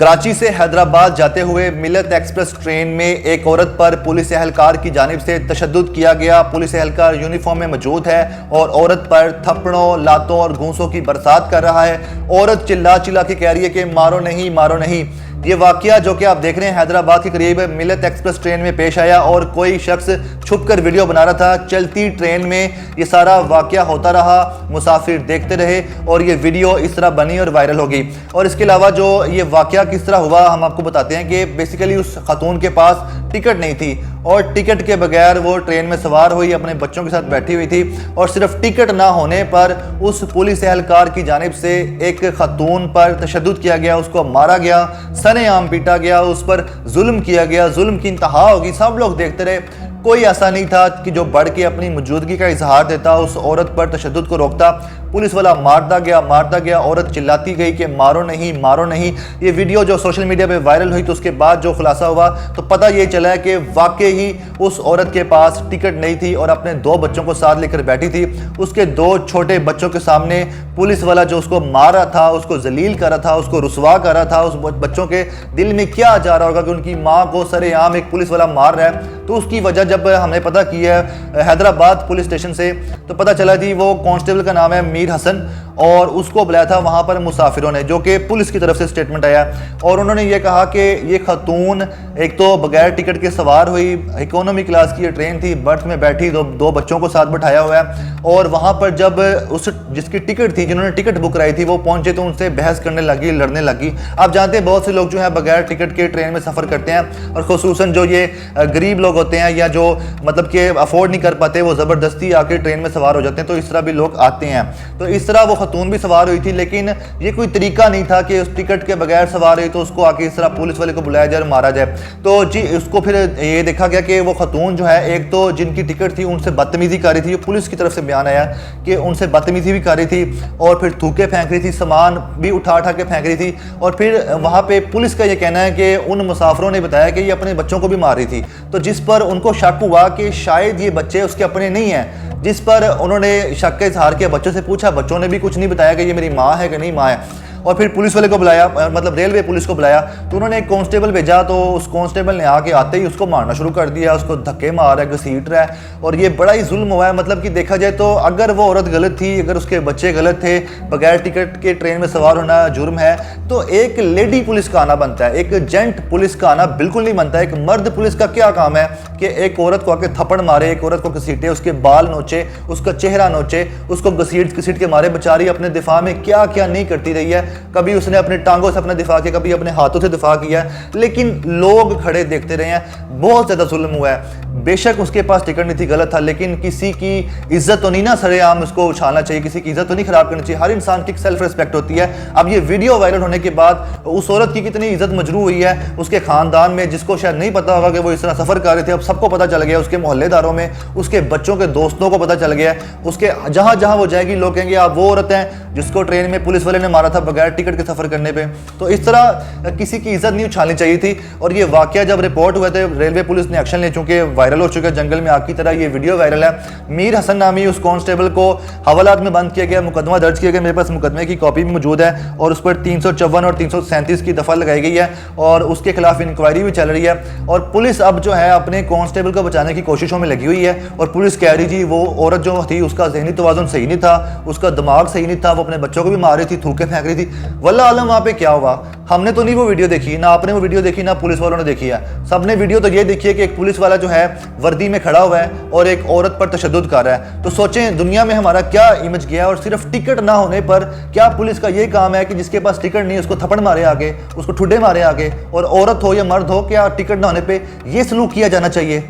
कराची से हैदराबाद जाते हुए मिल्लत एक्सप्रेस ट्रेन में एक औरत पर पुलिस एहलकार की जानिब से तशद्दुद किया गया। पुलिस एहलकार यूनिफॉर्म में मौजूद है और औरत पर थप्पड़ों, लातों और घूंसों की बरसात कर रहा है। औरत चिल्ला चिल्ला के कह रही है कि मारो नहीं, मारो नहीं। ये वाकया जो कि आप देख रहे हैं हैदराबाद के करीब मिल्लत एक्सप्रेस ट्रेन में पेश आया और कोई शख्स छुपकर वीडियो बना रहा था। चलती ट्रेन में ये सारा वाकया होता रहा, मुसाफिर देखते रहे और ये वीडियो इस तरह बनी और वायरल हो गई। और इसके अलावा जो ये वाकया किस तरह हुआ हम आपको बताते हैं कि बेसिकली उस खातून के पास टिकट नहीं थी और टिकट के बगैर वो ट्रेन में सवार हुई, अपने बच्चों के साथ बैठी हुई थी और सिर्फ टिकट ना होने पर उस पुलिस एहलकार की जानिब से एक खातून पर तशद्दुद किया गया, उसको मारा गया, सरेआम पीटा गया, उस पर जुल्म किया गया। जुल्म की इंतहा होगी, सब लोग देखते रहे। कोई ऐसा नहीं था कि जो बढ़ के अपनी मौजूदगी का इजहार देता, उस औरत पर तशद्दुद को रोकता। पुलिस वाला मारता गया, औरत चिल्लाती गई कि मारो नहीं, मारो नहीं। ये वीडियो जो सोशल मीडिया पे वायरल हुई तो उसके बाद जो खुलासा हुआ तो पता ये चला कि वाकई ही उस औरत के पास टिकट नहीं थी और अपने 2 बच्चों को साथ लेकर बैठी थी। उसके 2 छोटे बच्चों के सामने पुलिस वाला जो उसको मार रहा था, उसको जलील कर रहा था, उसको रुसवा कर रहा था। उस बच्चों के दिल में क्या जा रहा होगा कि उनकी माँ को सरेआम एक पुलिस वाला मार रहा है। तो उसकी वजह जब हमने पता की है हैदराबाद पुलिस स्टेशन से तो पता चला थी वो कांस्टेबल का नाम है मीर हसन और उसको बुलाया था वहाँ पर मुसाफिरों ने, जो कि पुलिस की तरफ से स्टेटमेंट आया और उन्होंने ये कहा कि ये खातून एक तो बगैर टिकट के सवार हुई, इकोनॉमी क्लास की ये ट्रेन थी, बर्थ में बैठी, 2 बच्चों को साथ बैठाया हुआ है और वहाँ पर जब उस जिसकी टिकट थी, जिन्होंने टिकट बुक कराई थी, वो पहुँचे तो उनसे बहस करने लगी, लड़ने लगी। आप जानते हैं बहुत से लोग जो है बगैर टिकट के ट्रेन में सफ़र करते हैं और खुसूसन जो ये गरीब लोग होते हैं या जो मतलब कि अफोर्ड नहीं कर पाते, वो ज़बरदस्ती आके ट्रेन में सवार हो जाते हैं। तो इस तरह भी लोग आते हैं। तो इस तरह वो खातून भी सवार हुई थी, लेकिन ये कोई तरीका नहीं था कि उस टिकट के बगैर सवार हुई तो उसको आके इस तरह पुलिस वाले को बुलाया जाए और मारा जाए। तो जी उसको फिर ये देखा गया कि वो खातून जो है एक तो जिनकी टिकट थी उनसे बदतमीजी कर रही थी, पुलिस की तरफ से बयान आया कि उनसे बदतमीजी भी कर रही थी और फिर थूके फेंक रही थी, सामान भी उठा के फेंक रही थी। और फिर वहाँ पे पुलिस का ये कहना है कि उन मुसाफिरों ने बताया कि ये अपने बच्चों को भी मार रही थी, तो जिस पर उनको शक हुआ कि शायद ये बच्चे उसके अपने नहीं हैं, जिस पर उन्होंने शक का इजहार किया। बच्चों से पूछा, बच्चों ने भी कुछ नहीं बताया कि ये मेरी माँ है कि नहीं माँ है। और फिर पुलिस वाले को बुलाया, मतलब रेलवे पुलिस को बुलाया, तो उन्होंने एक कांस्टेबल भेजा। तो उस कांस्टेबल ने आके आते ही उसको मारना शुरू कर दिया, उसको धक्के मार रहा है, घसीट रहा है और ये बड़ा ही जुल्म हुआ है। मतलब कि देखा जाए तो अगर वो औरत गलत थी, अगर उसके बच्चे गलत थे, बगैर टिकट के ट्रेन में सवार होना जुर्म है, तो एक लेडी पुलिस का आना बनता है, एक जेंट पुलिस का आना बिल्कुल नहीं बनता है। एक मर्द पुलिस का क्या काम है कि एक औरत को आके थप्पड़ मारे, एक औरत को घसीटे, उसके बाल नोचे, उसका चेहरा नोचे, उसको घसीट के मारे। बेचारी अपने दिफा में क्या क्या नहीं करती रही है। कभी उसने अपने टांगों से अपना दिफा किया, कभी अपने हाथों से दिफा किया, लेकिन लोग खड़े देखते रहे हैं। बहुत ज़्यादा जुल्म हुआ है। बेशक उसके पास टिकट नहीं थी, गलत था, लेकिन किसी की इज्जत तो नहीं ना सरेआम उसको उछालना चाहिए, किसी की इज्जत तो नहीं खराब करनी चाहिए। हर इंसान की सेल्फ रिस्पेक्ट होती है। अब ये वीडियो वायरल होने के बाद उस औरत की कितनी इज्जत मजरू हुई है उसके खानदान में, जिसको शायद नहीं पता होगा कि वो इस तरह सफ़र कर रहे थे। अब सबको पता चल गया, उसके मोहल्लेदारों में, उसके बच्चों के दोस्तों को पता चल गया। उसके जहाँ जहाँ वो जाएगी लोग कहेंगे आप वो औरत हैं जिसको ट्रेन में पुलिस वाले ने मारा था बगैर टिकट के सफ़र करने पे। तो इस तरह किसी की इज्जत नहीं उछालनी चाहिए थी। और ये वाकया जब रिपोर्ट हुए थे, रेलवे पुलिस ने एक्शन ले, चूंकि वायरल हो चुका है, जंगल में आग की तरह ये वीडियो वायरल है। मीर हसन नामी उस कांस्टेबल को हवालात में बंद किया गया, मुकदमा दर्ज किया गया। मेरे पास मुकदमे की कॉपी भी मौजूद है और उस पर 354 और 337 की दफ़ा लगाई गई है और उसके खिलाफ इंक्वायरी भी चल रही है। और पुलिस अब जो है अपने कांस्टेबल को बचाने की कोशिशों में लगी हुई है। और पुलिस कह रही जी वो औरत जो थी उसका ज़हनी तवाज़ुन सही नहीं था, उसका दिमाग सही नहीं था, वो अपने बच्चों को भी मार रही थी, थूके फेंक रही थी। वल्लाह आलम वहाँ पे क्या हुआ, हमने तो नहीं वो वीडियो देखी, ना आपने वो वीडियो देखी, ना पुलिस वालों ने देखी है। सबने वीडियो तो ये देखी है कि एक पुलिस वाला जो है वर्दी में खड़ा हुआ है और एक औरत पर तशद्दुद कर रहा है। तो सोचें दुनिया में हमारा क्या इमेज गया। और सिर्फ टिकट ना होने पर क्या पुलिस का ये काम है कि जिसके पास टिकट नहीं उसको थप्पड़ मारे आगे, उसको ठुड्डे मारे आगे, और औरत हो या मर्द हो, क्या टिकट ना होने पर यह सलूक किया जाना चाहिए?